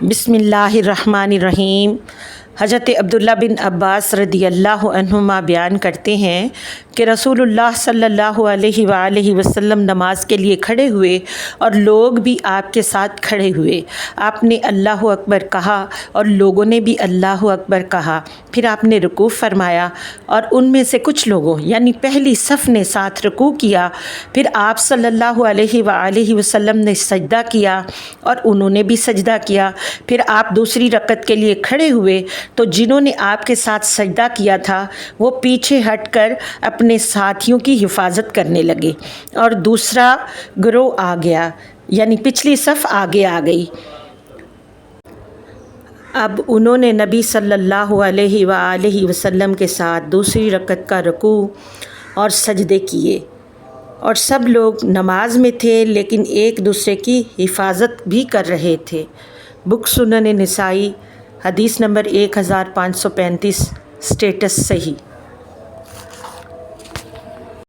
بسم اللہ الرحمن الرحیم۔ حضرت عبداللہ بن عباس رضی اللہ عنہما بیان کرتے ہیں کہ رسول اللہ صلی اللہ علیہ وآلہ وسلم نماز کے لیے کھڑے ہوئے اور لوگ بھی آپ کے ساتھ کھڑے ہوئے۔ آپ نے اللہ اکبر کہا اور لوگوں نے بھی اللہ اکبر کہا۔ پھر آپ نے رکوع فرمایا اور ان میں سے کچھ لوگوں یعنی پہلی صف نے ساتھ رکوع کیا۔ پھر آپ صلی اللہ علیہ وآلہ وسلم نے سجدہ کیا اور انہوں نے بھی سجدہ کیا۔ پھر آپ دوسری رکعت کے لیے کھڑے ہوئے تو جنہوں نے آپ کے ساتھ سجدہ کیا تھا وہ پیچھے ہٹ کر اپنے ساتھیوں کی حفاظت کرنے لگے اور دوسرا گروہ آ گیا یعنی پچھلی صف آگے آ گئی۔ اب انہوں نے نبی صلی اللہ علیہ وآلہ وسلم کے ساتھ دوسری رکعت کا رکوع اور سجدے کیے، اور سب لوگ نماز میں تھے لیکن ایک دوسرے کی حفاظت بھی کر رہے تھے۔ بک سنن نسائی، حدیث نمبر 1535، سٹیٹس صحیح۔